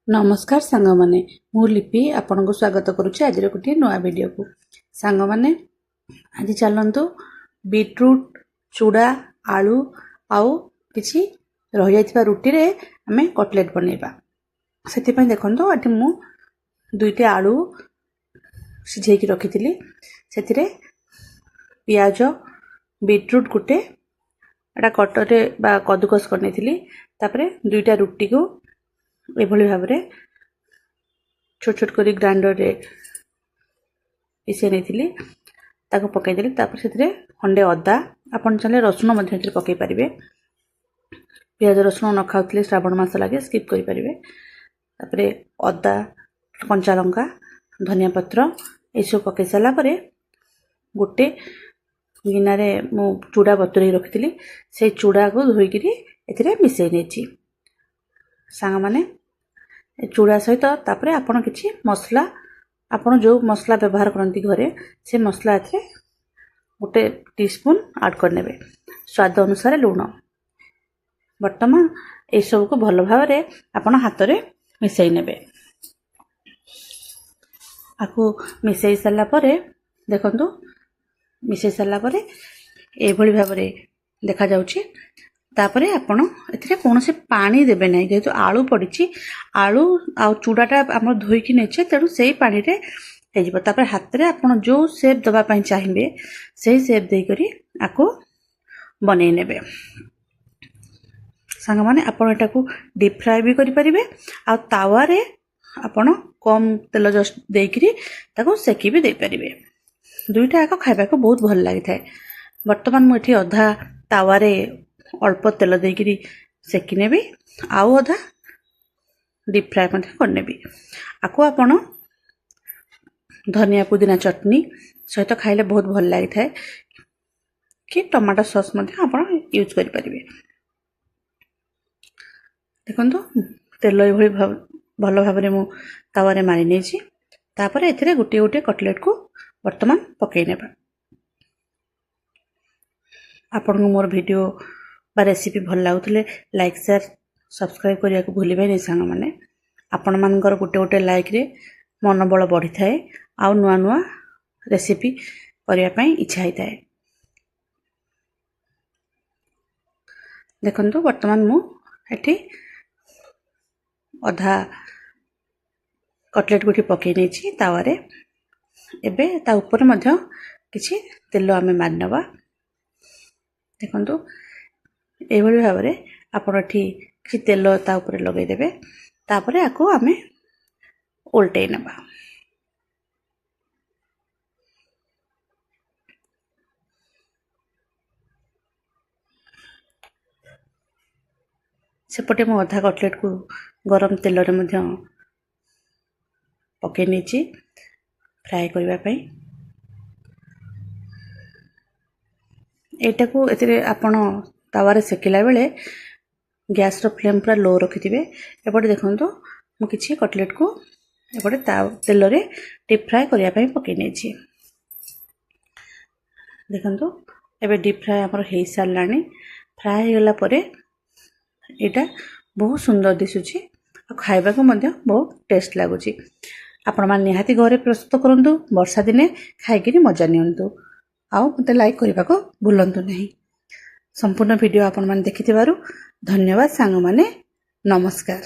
नमस्कार सांग माने मु लिपि आपन को स्वागत करुच्ची आज गोटे नुआ वीडियो को सांग माने आज चलतु बीटरूट चूड़ा आलू आउ किछि रही जाइथिबा रुटी रे हमें कटलेट बनैबा से देखो आज मु दुईटे आलू सिझे की रखी से पियाज बीटरूट गोटे एटा कटरे बा कदुकस करनी दुईटा रुटी को एभली भाव में छोट छोट कर ग्राइंडर रे पीसे नहीं पकईदेली से खंडे अदा आपन चाहे रसुण पकई पारे पियाज रसुण न खाऊले श्रावण मास लगे स्किप करें अदा कंचा लंका धनिया पत्र यू पकई सारापर गोटे गिनारे मु चूड़ा बतुरे रखी से चूड़ा को धोईक मिसई नहीं सांग माने चूड़ा सहित तापरे आपण किछि मसला आपण जो मसला व्यवहार करती घरे से मसला एथे गोटे टीस्पून ऐड करनेबे स्वाद अनुसार लूण वर्तमान ए सब को भल भाव रे आपण हाथ रे मिसई नेबे आकु मिसई साला परे देखंतु मिसई साला परे एभली भाव रे देखा जाउछि तापरे आपण एथिरे कोनोसे पानी देबे नै जेतु आलू पडिछि आलू आ चूड़ाटा हम धोईकी नेछे तेणु से पानी रे हेजिबो तापरे हाथ रे आपण जो शेप दबा पई चाहिबे से शेप देई करी आको बनै नेबे संग माने आपण एटा को डीप फ्राई भी करि परिबे आ तावा रे आपण कम तेल जस्ट देई करी ताको सेकी भी देई परिबे दुईटा आको खाइबा को बहुत भल लागि थाए वर्तमान मु एठी अधा तावा रे अल्प तेल देकी सेकी नेबी आउ अधा डीप फ्राए करने आपको आपण धनिया पुदीना चटनी सहित खाइले बहुत भल लगी थाए कि टमाटो सॉस आपण यूज करि परिबे देखंतु तेल एभली भल भाव में मु तावा रे मारी नेछि तापर एथिरे गोटे गोटे कटलेट को वर्तमान पकई नेबा आपण को मोर वीडियो बा रेसिपी भल लागुले लाइक शेयर सब्सक्राइब करने को भूलिबे नहीं सांग माने आपण मानकर गोटे गोटे लाइक रे मनोबल बढ़ी थाए आउ नुआ नुआ रेसिपी करने पई इच्छा होता है देखंतु वर्तमान मु एठी अधा कटलेट गोटी पकई नहीं तावा रे एबे ता ऊपर मध्य किछि तेल आमे मार नबा देखंतु एभली भाव में आपण किसी तेल ता ऊपर लगे देबे तापरे आको आमे उल्टे नबा सेपटे मो अधा कटलेट को गरम तेल रे मध्य पके नेछि फ्राई करबा पई एटा को एथिरे आपण तावा सेकिला बेले गैस रो फ्लेम पूरा लो रखिथिबे एपटे देखंतु मु किछि कटलेट को एपटे तेल रे डीप फ्राई करिया पई पके नेछि देखंतु एबे डीप फ्राई हमर हेई सारलानी फ्राई हे गला परे एटा बहुत सुंदर दिसुछि आ खाइबा को मध्य बहुत टेस्ट लागुछि आपण मान निहाती घरे प्रस्तुत करंतु वर्षा दिने खाइकिनी मजा नियंतु आउ मते लाइक करबा को भूलंतु नहीं संपूर्ण वीडियो आपण मान देखिथिबारु धन्यवाद सांग माने नमस्कार।